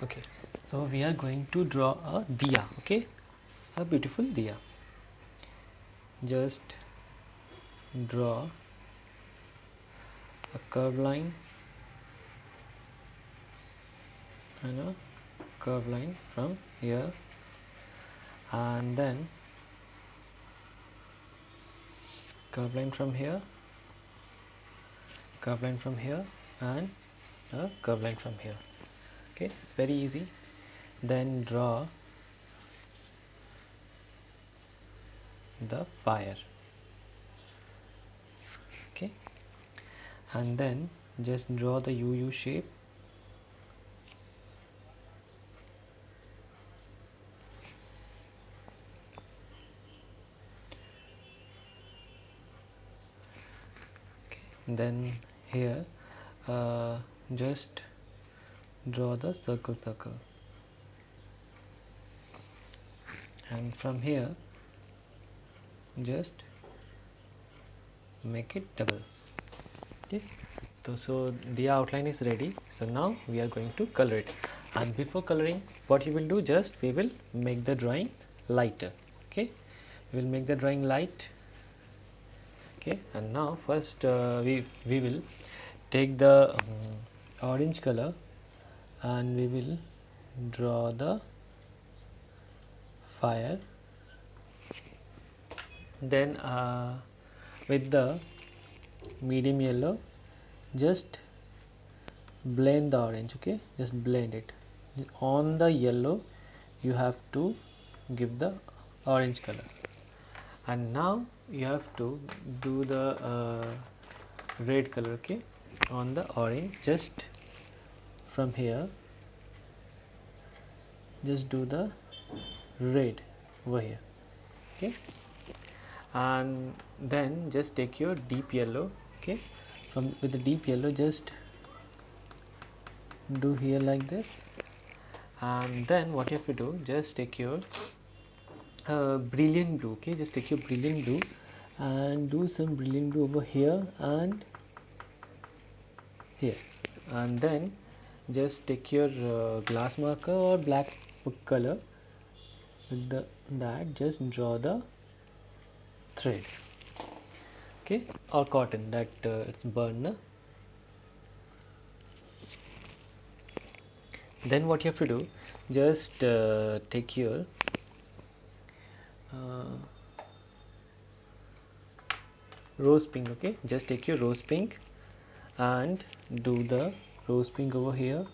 Okay, so we are going to draw a diya. Okay, a beautiful diya. Just draw a curved line and a curved line from here, and then curved line from here, curved line from here, and a curved line from here. Okay, it's very easy. Then draw the fire. Okay, and then just draw the UU shape. Okay, then here just draw the circle, and from here just make it double. Okay, so the outline is ready. So now we are going to color it, and before coloring, what you will do, just we will make the drawing lighter. Okay, we will make the drawing light. Okay, and now first we will take the orange color and we will draw the fire. Then with the medium yellow just blend the orange. Okay, just blend it on the yellow. You have to give the orange color, and now you have to do the red color. Okay, on the orange, just from here just do the red over here. Okay, and then just take your deep yellow. Okay, from with the deep yellow just do here like this, and then what you have to do, just take your brilliant blue. Okay, just take your brilliant blue and do some brilliant blue over here and here, and then just take your glass marker or black book color. With that just draw the thread. Okay, or cotton that it's burned. Then what you have to do, just take your rose pink. Okay, just take your rose pink and do the rose pink over here.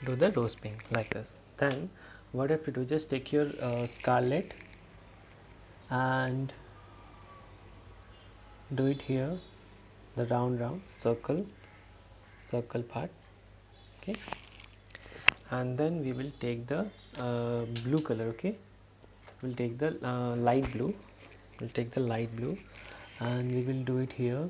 Do the rose pink like this. Then what if you do, just take your scarlet and do it here, the round circle part. Okay, and then we will take the blue color. Okay, we'll take the light blue. We'll take the light blue and we will do it here.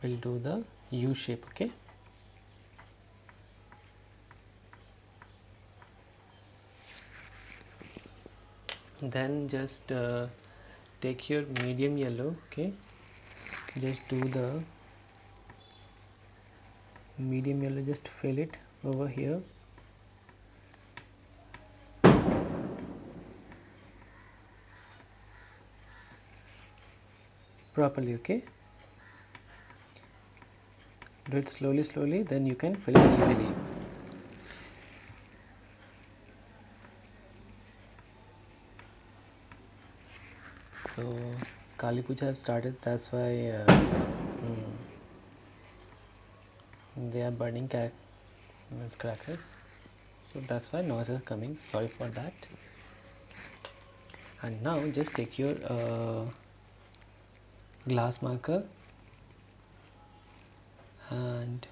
We'll do the U shape. Okay, then just take your medium yellow. Okay, just do the medium yellow, just fill it over here. Properly. Okay, do it slowly, then you can fill it easily. So Kali Puja have started, that's why they are burning crackers, so that's why noise is coming, sorry for that. And now just take your glass marker and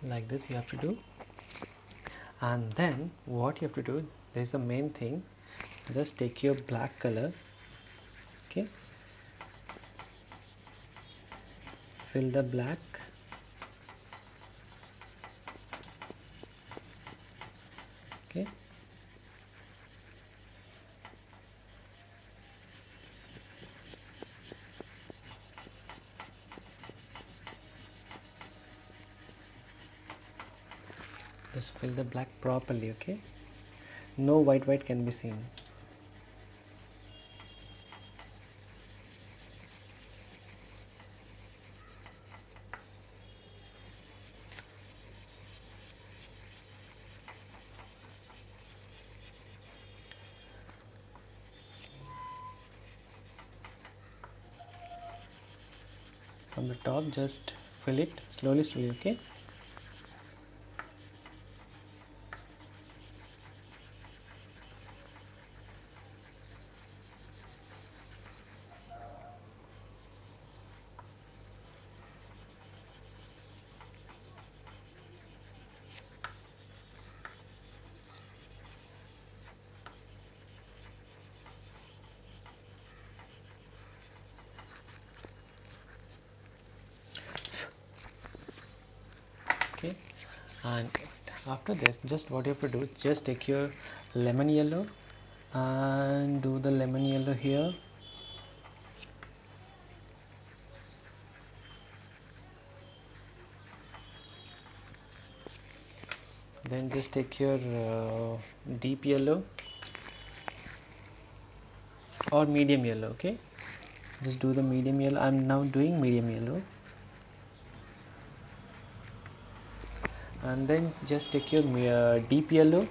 like this you have to do. And then what you have to do, there is the main thing, just take your black color, okay, fill the black, okay, just fill the black properly, okay, no white can be seen. From the top just fill it slowly, okay. Okay, and after this, just what you have to do, just take your lemon yellow and do the lemon yellow here, then just take your deep yellow or medium yellow, okay, just do the medium yellow. I'm now doing medium yellow. And then just take your deep yellow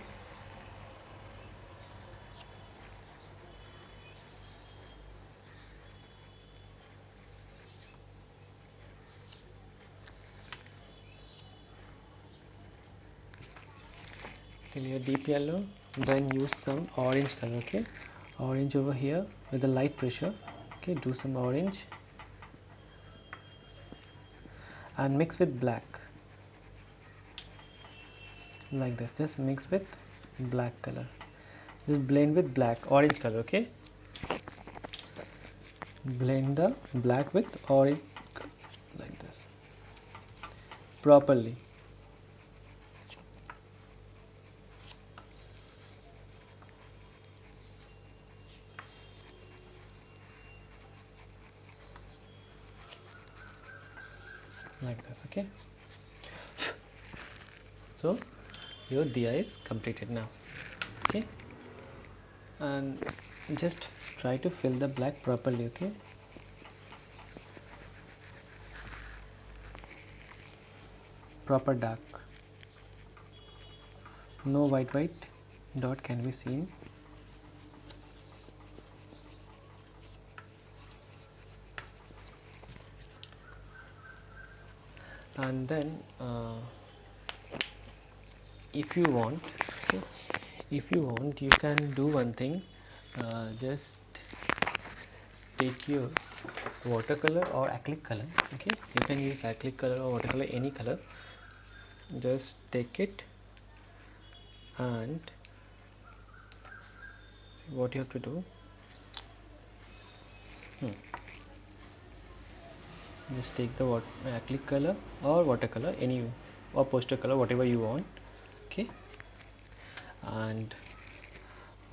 till your deep yellow, then use some orange color, okay, orange over here with a light pressure, okay, do some orange and mix with black like this, just mix with black color, just blend with black orange color, okay, blend the black with orange like this properly. Like this, okay. So your diya is completed now, okay, and just try to fill the black properly, okay, proper dark, no white dot can be seen. And then if you want, okay, if you want, you can do one thing, just take your watercolor or acrylic color, okay, you can use acrylic color or watercolor, any color, just take it and see what you have to do. Just take the acrylic color or watercolor, any, or poster color, whatever you want, okay, and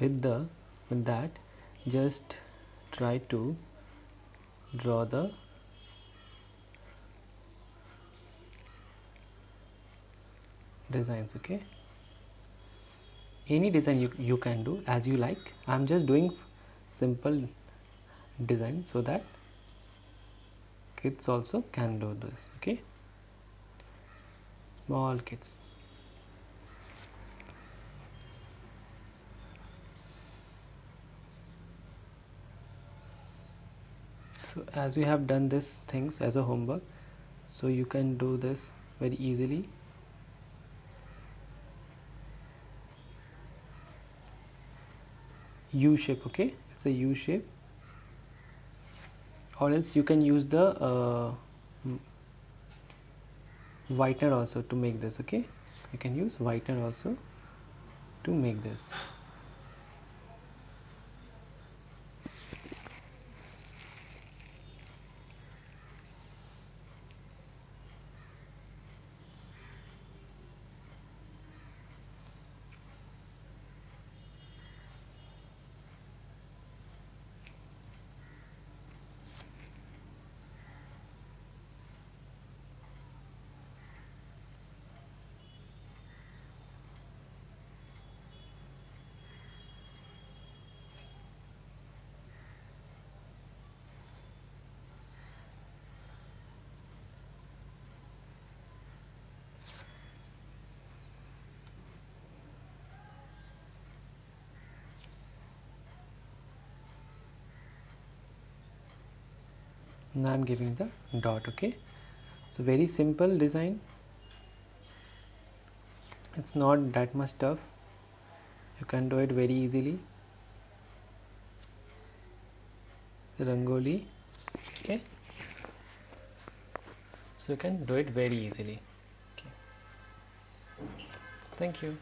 with that, just try to draw the designs. Okay, any design you can do as you like. I'm just doing simple design so that kids also can do this. Okay, small kids. So as you have done these things as a homework, so you can do this very easily. U shape. Okay, it's a U shape, or else you can use the whitener also to make this. Okay, you can use whitener also to make this. Now I'm giving the dot. Okay, so very simple design, it's not that much tough, you can do it very easily. Rangoli. Okay, so you can do it very easily. Okay, thank you.